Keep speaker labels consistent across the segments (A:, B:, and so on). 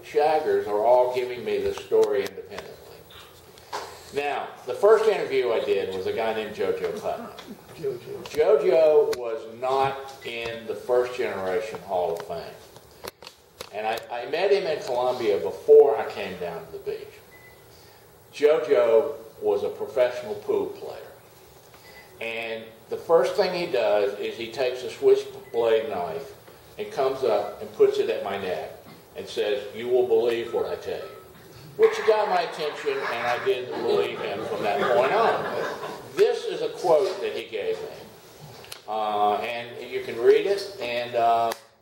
A: Shaggers are all giving me this story independently. Now, the first interview I did was a guy named JoJo Putnam. JoJo was not in the first generation Hall of Fame. And I met him in Columbia before I came down to the beach. JoJo was a professional pool player. And the first thing he does is he takes a switchblade knife and comes up and puts it at my neck and says, "You will believe what I tell you." Which got my attention, and I did believe him from that point on. This is a quote that he gave me. And you can read it,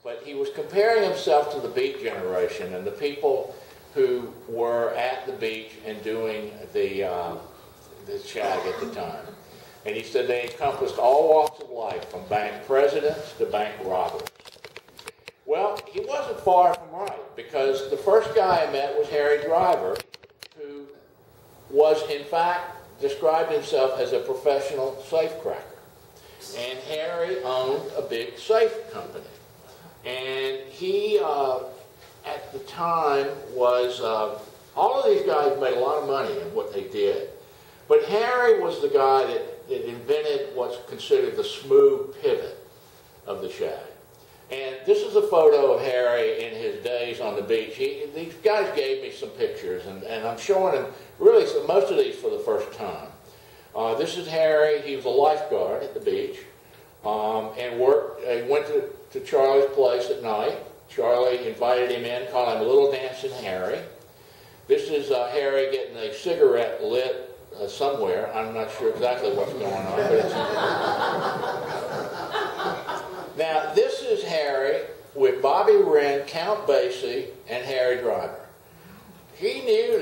A: but he was comparing himself to the beach generation and the people who were at the beach and doing the shag at the time. And he said they encompassed all walks of life, from bank presidents to bank robbers. Well, he wasn't far from right, because the first guy I met was Harry Driver, who was, in fact, described himself as a professional safecracker. And Harry owned a big safe company. And he, at the time, was, all of these guys made a lot of money in what they did. But Harry was the guy that invented what's considered the smooth pivot of the shag. And this is a photo of Harry in his days on the beach. These guys gave me some pictures, and I'm showing them really most of these for the first time. This is Harry. He was a lifeguard at the beach, and worked. He went to Charlie's place at night. Charlie invited him in, called him Little Dancing Harry. This is Harry getting a cigarette lit somewhere. I'm not sure exactly what's going on, but it's... Now, this is Harry with Bobby Wren, Count Basie, and Harry Driver. He knew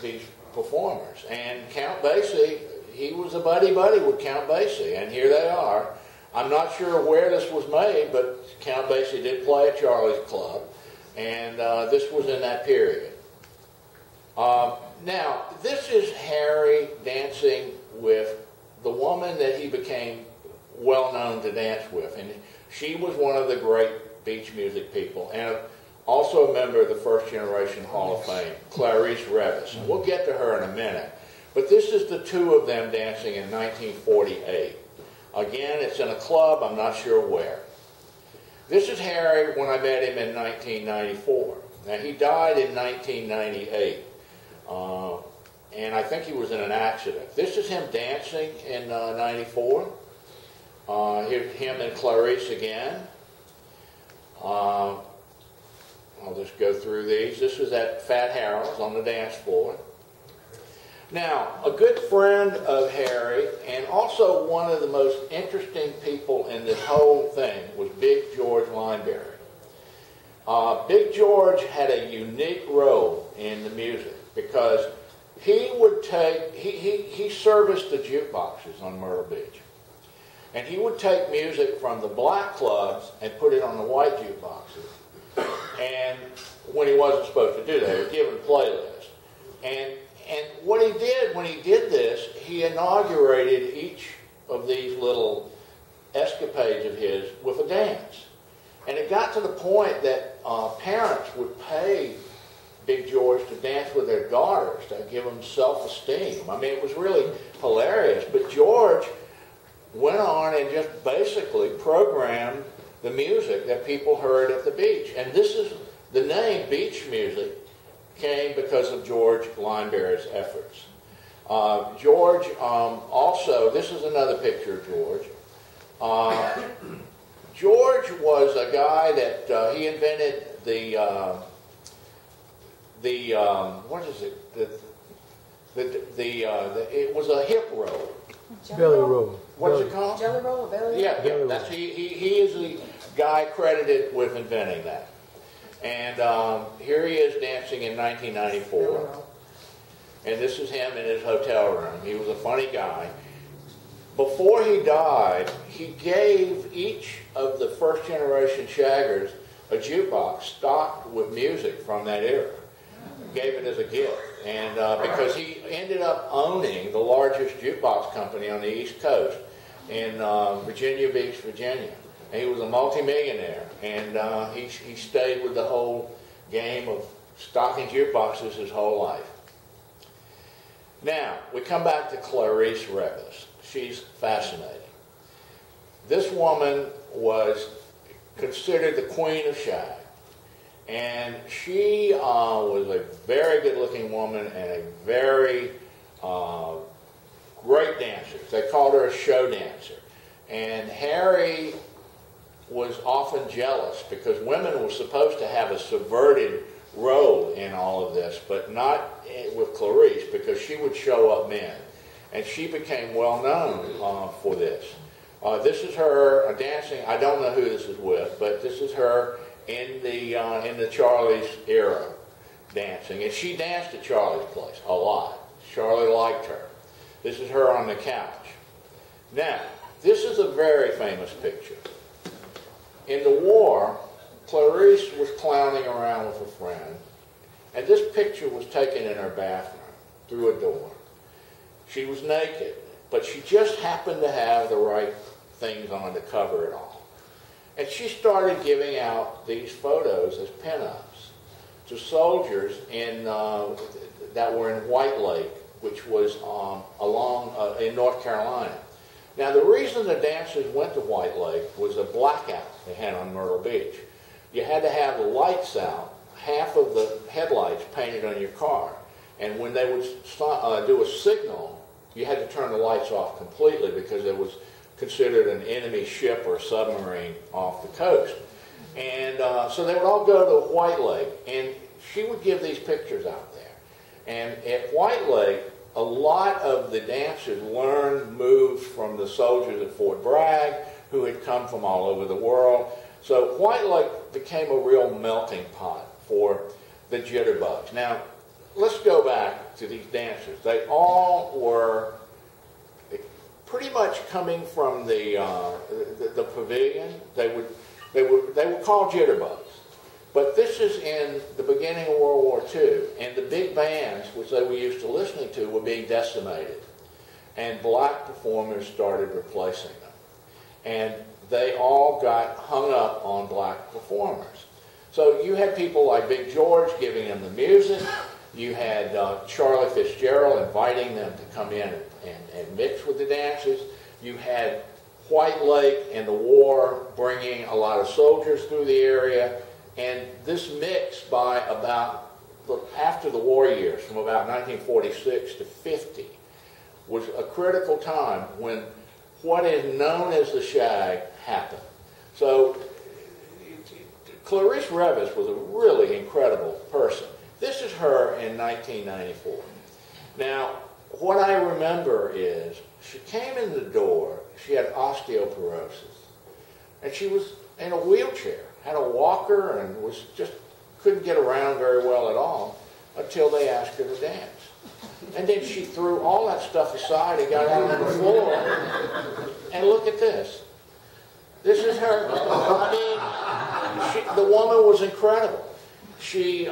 A: these performers, and Count Basie, he was a buddy-buddy with Count Basie, and here they are. I'm not sure where this was made, but Count Basie did play at Charlie's Club, and this was in that period. Now, this is Harry dancing with the woman that he became well known to dance with, and she was one of the great beach music people, and also a member of the First Generation Hall of Fame, Clarice Revis. And we'll get to her in a minute. But this is the two of them dancing in 1948. Again, it's in a club, I'm not sure where. This is Harry when I met him in 1994. Now, he died in 1998. And I think he was in an accident. This is him dancing in 94. Here's him and Clarice again. I'll just go through these. This was at Fat Harold's on the dance floor. Now, a good friend of Harry, and also one of the most interesting people in this whole thing, was Big George Lineberry. Big George had a unique role in the music because he would take, he serviced the jukeboxes on Myrtle Beach. And he would take music from the black clubs and put it on the white jukeboxes. And when he wasn't supposed to do that, he was given playlists. And what he did when he did this, he inaugurated each of these little escapades of his with a dance. And it got to the point that parents would pay Big George to dance with their daughters to give them self-esteem. I mean, it was really hilarious. But George went on and just basically programmed the music that people heard at the beach. And this is, the name beach music came because of George Lineberry's efforts. George also, this is another picture of George. George was a guy that he invented what is it? It was a hip roll.
B: Belly roll.
A: What's it called?
C: Jelly roll or belly roll?
A: Yeah, that's, he is the guy credited with inventing that. And here he is dancing in 1994. And this is him in his hotel room. He was a funny guy. Before he died, he gave each of the first generation Shaggers a jukebox stocked with music from that era. Gave it as a gift. And because he ended up owning the largest jukebox company on the East Coast in Virginia Beach, Virginia. And he was a multimillionaire. And he stayed with the whole game of stocking jukeboxes his whole life. Now, we come back to Clarice Revis. She's fascinating. This woman was considered the queen of shag. And she was a very good-looking woman and a very great dancer. They called her a show dancer. And Harry was often jealous because women were supposed to have a subverted role in all of this, but not with Clarice, because she would show up men. And she became well known for this. This is her dancing. I don't know who this is with, but this is her in the Charlie's era dancing. And she danced at Charlie's place a lot. Charlie liked her. This is her on the couch. Now, this is a very famous picture. In the war, Clarice was clowning around with a friend, and this picture was taken in her bathroom through a door. She was naked, but she just happened to have the right things on to cover it all. And she started giving out these photos as pinups to soldiers that were in White Lake, which was in North Carolina. Now, the reason the dancers went to White Lake was a blackout they had on Myrtle Beach. You had to have the lights out, half of the headlights painted on your car. And when they would do a signal, you had to turn the lights off completely because it was considered an enemy ship or submarine off the coast. And so they would all go to White Lake, and she would give these pictures out there. And at White Lake, a lot of the dancers learned moves from the soldiers at Fort Bragg, who had come from all over the world. So White Lake became a real melting pot for the jitterbugs. Now, let's go back to these dancers. They all were pretty much coming from the pavilion. They were called jitterbugs. But this is in the beginning of World War II, and the big bands, which they were used to listening to, were being decimated. And black performers started replacing them. And they all got hung up on black performers. So you had people like Big George giving them the music. You had Charlie Fitzgerald inviting them to come in and mix with the dancers. You had White Lake and the war bringing a lot of soldiers through the area. And this mix by about, after the war years, from about 1946 to 50, was a critical time when what is known as the shag happened. So Clarice Revis was a really incredible person. This is her in 1994. Now, what I remember is she came in the door, she had osteoporosis, and she was in a wheelchair, had a walker, and couldn't get around very well at all until they asked her to dance. And then she threw all that stuff aside and got out on the floor. And look at this. This is her. I mean, the woman was incredible. She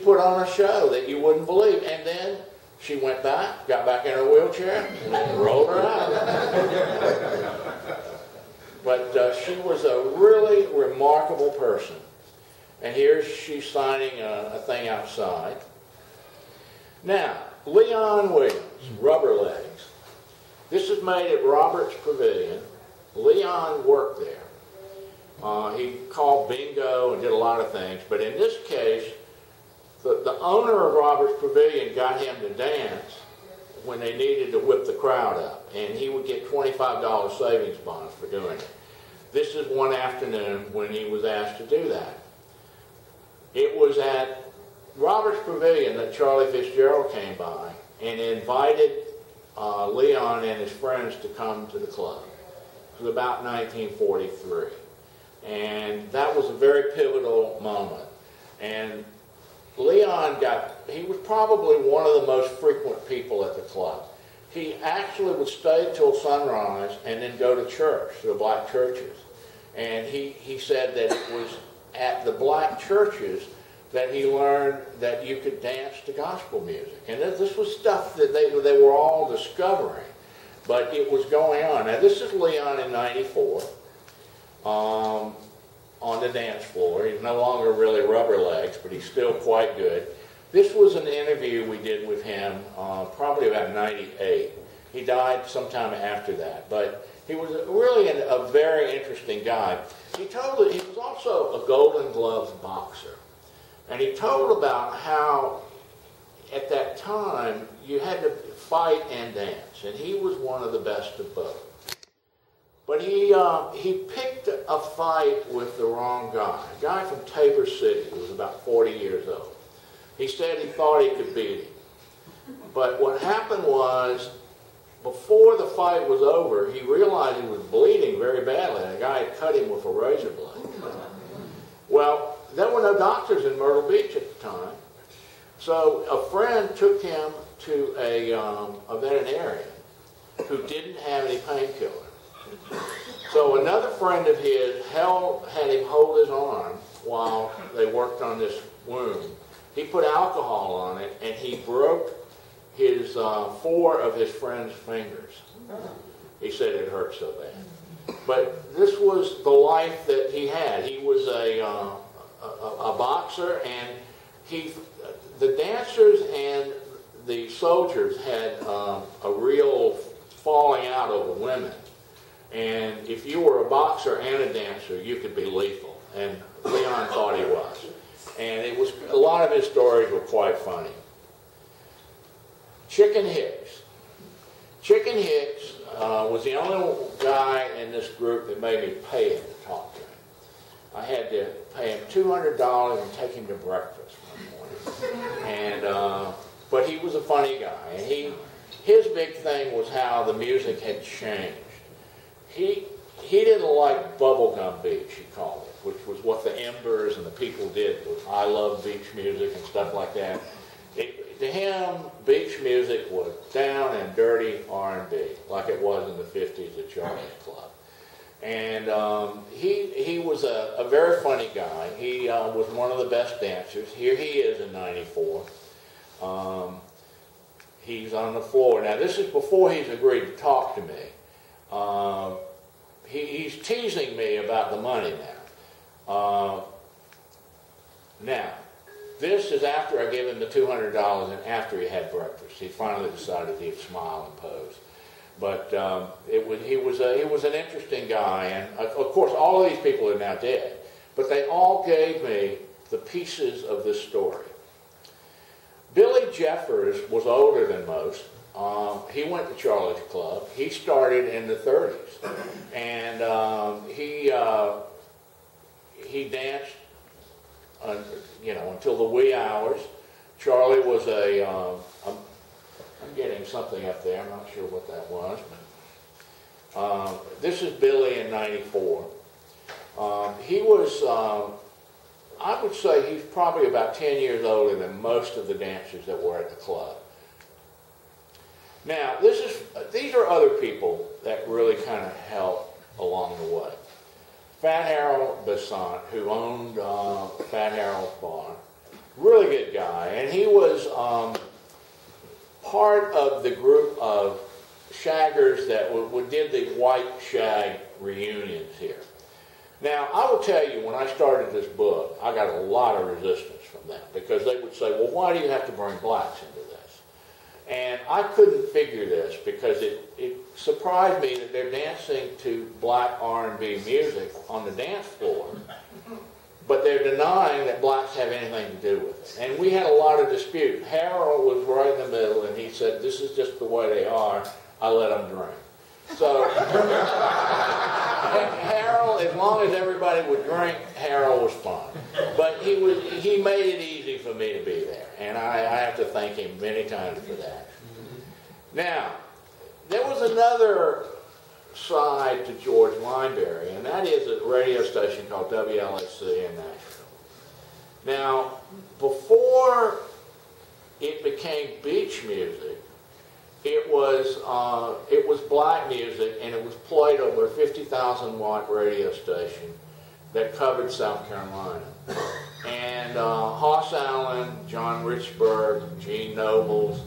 A: put on a show that you wouldn't believe. And then she went back, got back in her wheelchair, and rolled her out. But she was a really remarkable person. And here she's signing a thing outside. Now, Leon Williams, Rubber Legs. This is made at Robert's Pavilion. Leon worked there. He called bingo and did a lot of things. But in this case, the owner of Robert's Pavilion got him to dance when they needed to whip the crowd up. And he would get $25 savings bonds for doing it. This is one afternoon when he was asked to do that. It was at Robert's Pavilion that Charlie Fitzgerald came by and invited Leon and his friends to come to the club. It was about 1943. And that was a very pivotal moment. And Leon he was probably one of the most frequent people at the club. He actually would stay till sunrise and then go to church, to the black churches. And he said that it was at the black churches that he learned that you could dance to gospel music. And this was stuff that they were all discovering, but it was going on. Now, this is Leon in 94. On on the dance floor. He's no longer really rubber legs, but he's still quite good. This was an interview we did with him probably about 98. He died sometime after that, but he was really a very interesting guy. He was also a Golden Gloves boxer, and he told about how at that time you had to fight and dance, and he was one of the best of both. But he picked a fight with the wrong guy, a guy from Tabor City who was about 40 years old. He said he thought he could beat him. But what happened was, before the fight was over, he realized he was bleeding very badly. The guy had cut him with a razor blade. Well, there were no doctors in Myrtle Beach at the time. So a friend took him to a veterinarian who didn't have any painkiller. So another friend of his had him hold his arm while they worked on this wound. He put alcohol on it, and he broke his 4 of his friend's fingers. He said it hurt so bad. But this was the life that he had. He was a boxer, and the dancers and the soldiers had a real falling out over women. And if you were a boxer and a dancer, you could be lethal. And Leon thought he was. And a lot of his stories were quite funny. Chicken Hicks. Chicken Hicks was the only guy in this group that made me pay him to talk to him. I had to pay him $200 and take him to breakfast one morning. But he was a funny guy. And his big thing was how the music had changed. He didn't like bubblegum beach, he called it, which was what the Embers and the people did with I Love Beach music and stuff like that. To him, beach music was down and dirty R&B, like it was in the 50s at Charlie's Club. And he was a very funny guy. He was one of the best dancers. Here he is in '94. He's on the floor. Now, this is before he's agreed to talk to me. He's teasing me about the money now. Now, this is after I gave him the $200 and after he had breakfast. He finally decided he'd smile and pose. But he was an interesting guy, and of course all of these people are now dead. But they all gave me the pieces of this story. Billy Jeffers was older than most. He went to Charlie's Club. He started in the 30s, and he danced, until the wee hours. Charlie was I'm getting something up there. I'm not sure what that was, but this is Billy in '94. He was, I would say, he's probably about 10 years older than most of the dancers that were at the club. Now, these are other people that really kind of helped along the way. Fat Harold Besant, who owned Fat Harold's Bar, really good guy, and he was part of the group of shaggers that did the white shag reunions here. Now, I will tell you, when I started this book, I got a lot of resistance from them, because they would say, well, why do you have to bring blacks into this? And I couldn't figure this, because it surprised me that they're dancing to black R&B music on the dance floor, but they're denying that blacks have anything to do with it. And we had a lot of dispute. Harold was right in the middle, and he said, this is just the way they are. I let them drink. So Harold, as long as everybody would drink, Harold was fine. But he made it easy for me to be there, and I have to thank him many times for that. Now, there was another side to George Lineberry, and that is a radio station called WLSC in Nashville. Now, before it became beach music, it was black music, and it was played over a 50,000 watt radio station that covered South Carolina. And Hoss Allen, John Richburg, Gene Nobles,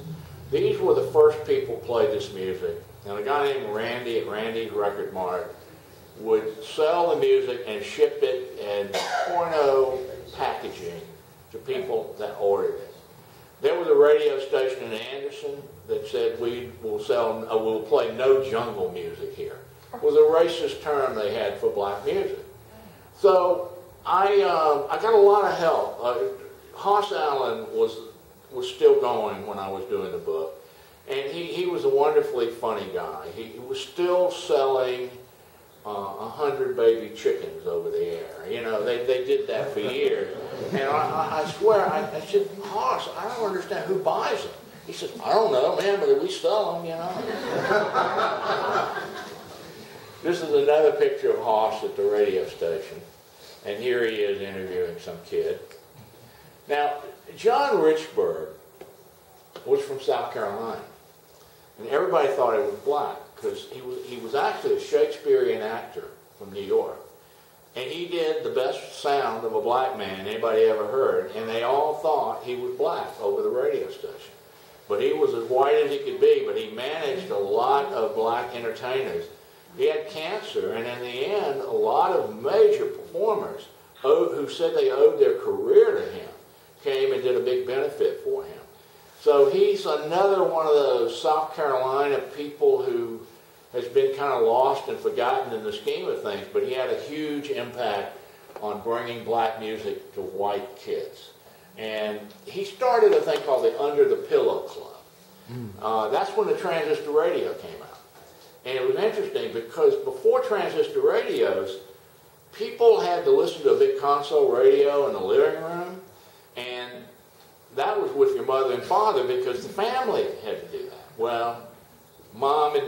A: these were the first people who played this music. And a guy named Randy at Randy's Record Mart would sell the music and ship it in porno packaging to people that ordered it. There was a radio station in Anderson that said we will play no jungle music here. It was a racist term they had for black music. So I got a lot of help. Hoss Allen was still going when I was doing the book, and he was a wonderfully funny guy. He was still selling 100 baby chickens over the air. You know, they did that for years. And I swear, I said, Hoss, I don't understand who buys them. He said, I don't know, man, but we sell them, you know. This is another picture of Hoss at the radio station. And here he is interviewing some kid. Now, John Richburg was from South Carolina. And everybody thought he was black because he was actually a Shakespearean actor from New York. And he did the best sound of a black man anybody ever heard, and they all thought he was black over the radio station. But he was as white as he could be, but he managed a lot of black entertainers. He had cancer, and in the end, a lot of major performers who said they owed their career to him came and did a big benefit for him. So he's another one of those South Carolina people who has been kind of lost and forgotten in the scheme of things, but he had a huge impact on bringing black music to white kids. And he started a thing called the Under the Pillow Club. That's when the transistor radio came out. And it was interesting because before transistor radios, people had to listen to a big console radio in the living room, and that was with your mother and father because the family had to do that. Well, mom and